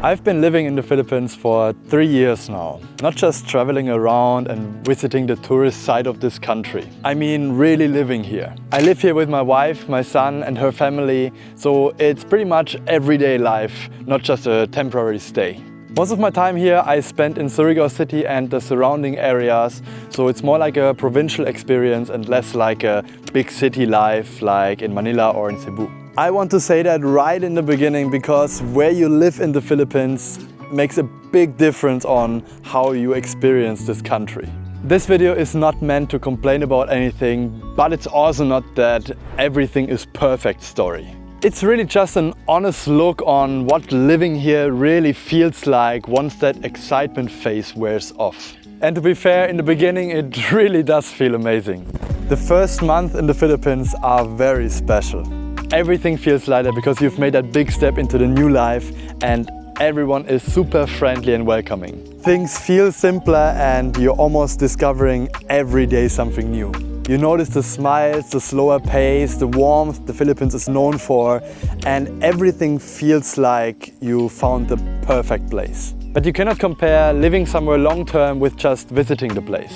I've been living in the Philippines for 3 years now. Not just traveling around and visiting the tourist side of this country. I mean really living here. I live here with my wife, my son and her family, so it's pretty much everyday life, not just a temporary stay. Most of my time here I spent in Surigao City and the surrounding areas, so it's more like a provincial experience and less like a big city life like in Manila or in Cebu. I want to say that right in the beginning because where you live in the Philippines makes a big difference on how you experience this country. This video is not meant to complain about anything, but it's also not that everything is perfect story. It's really just an honest look on what living here really feels like once that excitement phase wears off. And to be fair, in the beginning it really does feel amazing. The first month in the Philippines are very special. Everything feels lighter because you've made that big step into the new life and everyone is super friendly and welcoming. Things feel simpler and you're almost discovering every day something new. You notice the smiles, the slower pace, the warmth the Philippines is known for, and everything feels like you found the perfect place. But you cannot compare living somewhere long term with just visiting the place.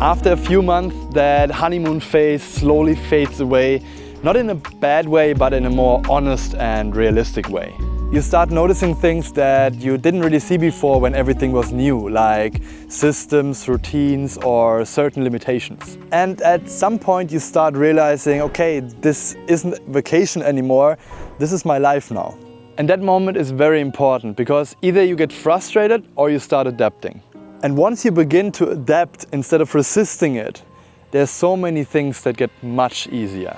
After a few months, that honeymoon phase slowly fades away. Not in a bad way, but in a more honest and realistic way. You start noticing things that you didn't really see before when everything was new, like systems, routines, or certain limitations. And at some point you start realizing, okay, this isn't vacation anymore, this is my life now. And that moment is very important because either you get frustrated or you start adapting. And once you begin to adapt instead of resisting it, there's so many things that get much easier.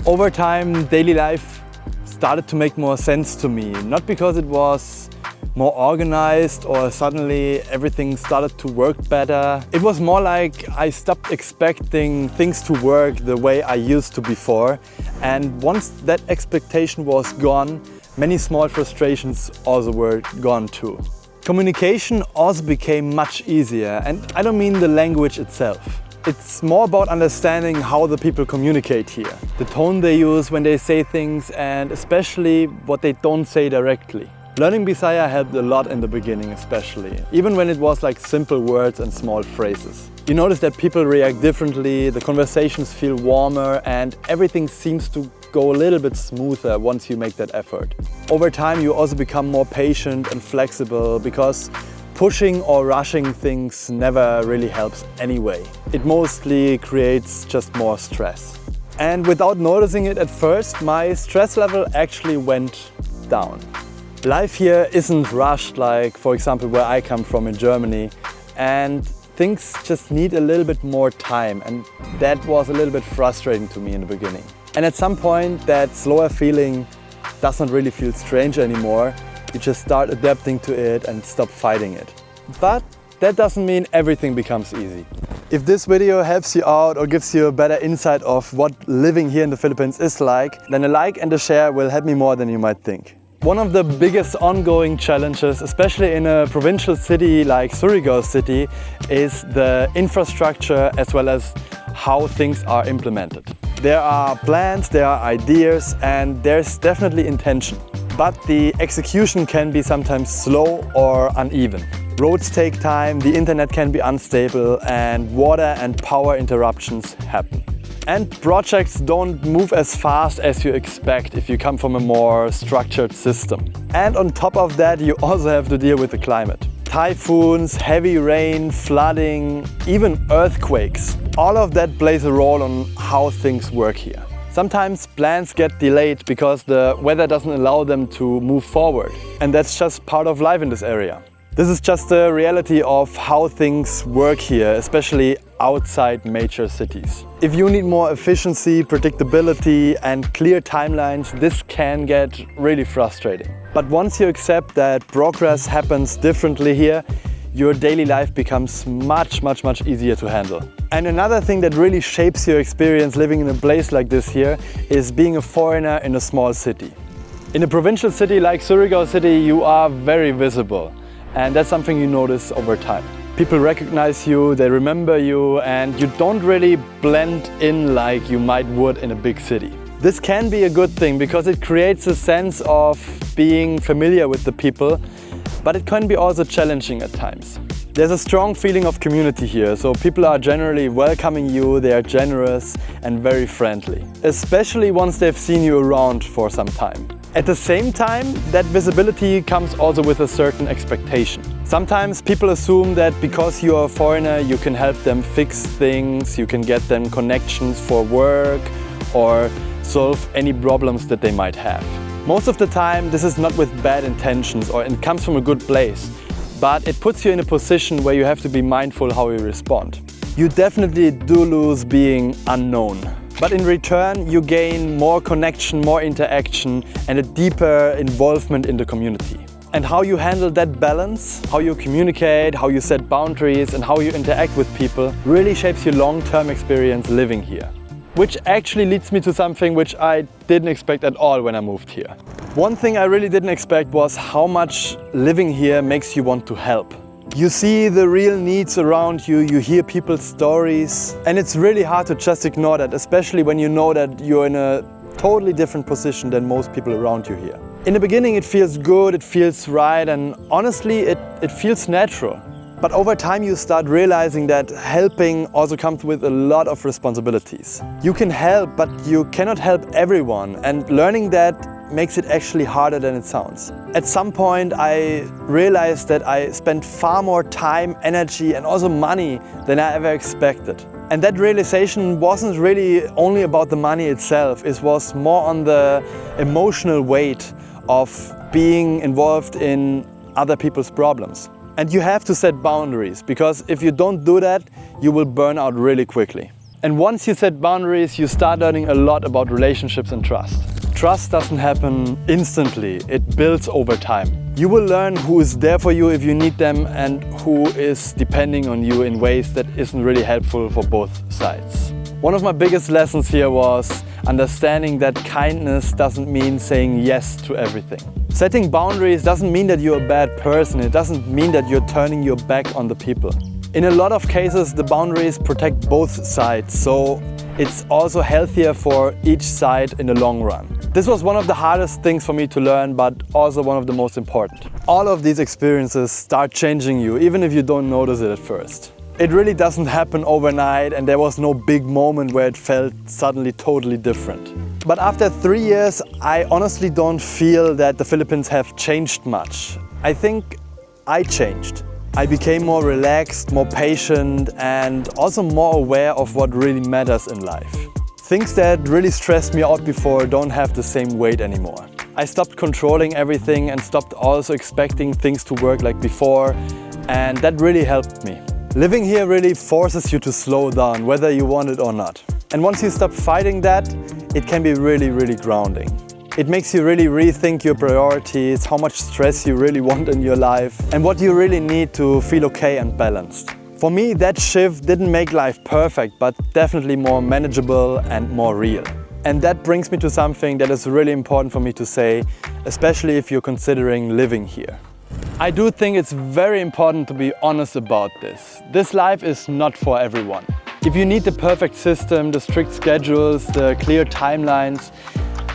Over time, daily life started to make more sense to me, not because it was more organized or suddenly everything started to work better. It was more like I stopped expecting things to work the way I used to before, and once that expectation was gone, many small frustrations also were gone too. Communication also became much easier, and I don't mean the language itself. It's more about understanding how the people communicate here, the tone they use when they say things and especially what they don't say directly. Learning Bisaya helped a lot in the beginning especially, even when it was like simple words and small phrases. You notice that people react differently, the conversations feel warmer and everything seems to go a little bit smoother once you make that effort. Over time you also become more patient and flexible because pushing or rushing things never really helps anyway. It mostly creates just more stress. And without noticing it at first, my stress level actually went down. Life here isn't rushed like, for example, where I come from in Germany, and things just need a little bit more time, and that was a little bit frustrating to me in the beginning. And at some point, that slower feeling doesn't really feel strange anymore. You just start adapting to it and stop fighting it. But that doesn't mean everything becomes easy. If this video helps you out or gives you a better insight of what living here in the Philippines is like, then a like and a share will help me more than you might think. One of the biggest ongoing challenges, especially in a provincial city like Surigao City, is the infrastructure as well as how things are implemented. There are plans, there are ideas, and there's definitely intention. But the execution can be sometimes slow or uneven. Roads take time, the internet can be unstable, and water and power interruptions happen. And projects don't move as fast as you expect if you come from a more structured system. And on top of that, you also have to deal with the climate. Typhoons, heavy rain, flooding, even earthquakes. All of that plays a role on how things work here. Sometimes plans get delayed because the weather doesn't allow them to move forward. And that's just part of life in this area. This is just the reality of how things work here, especially outside major cities. If you need more efficiency, predictability and clear timelines, this can get really frustrating. But once you accept that progress happens differently here, your daily life becomes much easier to handle. And another thing that really shapes your experience living in a place like this here is being a foreigner in a small city. In a provincial city like Surigao City, you are very visible. And that's something you notice over time. People recognize you, they remember you, and you don't really blend in like you might would in a big city. This can be a good thing because it creates a sense of being familiar with the people but it can be also challenging at times. There's a strong feeling of community here, so people are generally welcoming you, they are generous and very friendly, especially once they've seen you around for some time. At the same time, that visibility comes also with a certain expectation. Sometimes people assume that because you're a foreigner, you can help them fix things, you can get them connections for work or solve any problems that they might have. Most of the time, this is not with bad intentions or it comes from a good place. But it puts you in a position where you have to be mindful how you respond. You definitely do lose being unknown. But in return, you gain more connection, more interaction and a deeper involvement in the community. And how you handle that balance, how you communicate, how you set boundaries and how you interact with people really shapes your long-term experience living here. Which actually leads me to something which I didn't expect at all when I moved here. One thing I really didn't expect was how much living here makes you want to help. You see the real needs around you, you hear people's stories, and it's really hard to just ignore that, especially when you know that you're in a totally different position than most people around you here. In the beginning it feels good, it feels right, and honestly it feels natural. But over time you start realizing that helping also comes with a lot of responsibilities. You can help, but you cannot help everyone, and learning that makes it actually harder than it sounds. At some point I realized that I spent far more time, energy and also money than I ever expected. And that realization wasn't really only about the money itself, it was more on the emotional weight of being involved in other people's problems. And you have to set boundaries, because if you don't do that, you will burn out really quickly. And once you set boundaries, you start learning a lot about relationships and trust. Trust doesn't happen instantly, it builds over time. You will learn who is there for you if you need them and who is depending on you in ways that isn't really helpful for both sides. One of my biggest lessons here was understanding that kindness doesn't mean saying yes to everything. Setting boundaries doesn't mean that you're a bad person, it doesn't mean that you're turning your back on the people. In a lot of cases, the boundaries protect both sides, so it's also healthier for each side in the long run. This was one of the hardest things for me to learn, but also one of the most important. All of these experiences start changing you, even if you don't notice it at first. It really doesn't happen overnight, and there was no big moment where it felt suddenly totally different. But after 3 years, I honestly don't feel that the Philippines have changed much. I think I changed. I became more relaxed, more patient, and also more aware of what really matters in life. Things that really stressed me out before don't have the same weight anymore. I stopped controlling everything and stopped also expecting things to work like before, and that really helped me. Living here really forces you to slow down, whether you want it or not. And once you stop fighting that, it can be really, really grounding. It makes you really rethink your priorities, how much stress you really want in your life, and what you really need to feel okay and balanced. For me, that shift didn't make life perfect, but definitely more manageable and more real. And that brings me to something that is really important for me to say, especially if you're considering living here. I do think it's very important to be honest about this. This life is not for everyone. If you need the perfect system, the strict schedules, the clear timelines,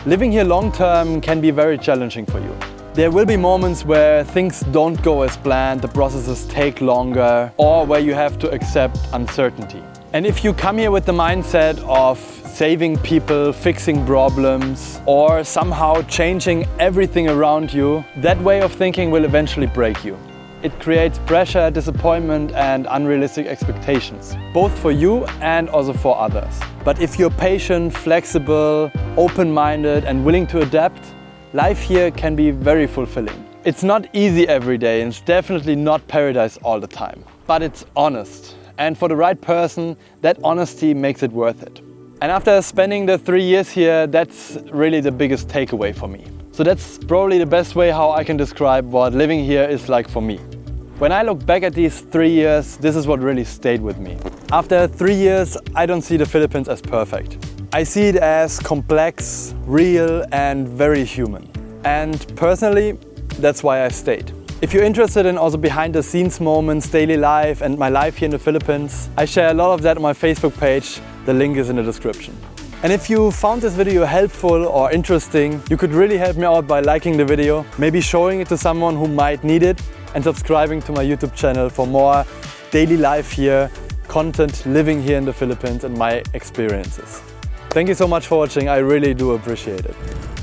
living here long term can be very challenging for you. There will be moments where things don't go as planned, the processes take longer, or where you have to accept uncertainty. And if you come here with the mindset of saving people, fixing problems, or somehow changing everything around you, that way of thinking will eventually break you. It creates pressure, disappointment and unrealistic expectations, both for you and also for others. But if you're patient, flexible, open-minded and willing to adapt, life here can be very fulfilling. It's not easy every day and it's definitely not paradise all the time. But it's honest. And for the right person, that honesty makes it worth it. And after spending the 3 years here, that's really the biggest takeaway for me. So that's probably the best way how I can describe what living here is like for me. When I look back at these 3 years, this is what really stayed with me. After 3 years, I don't see the Philippines as perfect. I see it as complex, real and very human. And personally, that's why I stayed. If you're interested in also behind the scenes moments, daily life and my life here in the Philippines, I share a lot of that on my Facebook page. The link is in the description. And if you found this video helpful or interesting, you could really help me out by liking the video, maybe showing it to someone who might need it, and subscribing to my YouTube channel for more daily life here, content living here in the Philippines and my experiences. Thank you so much for watching, I really do appreciate it.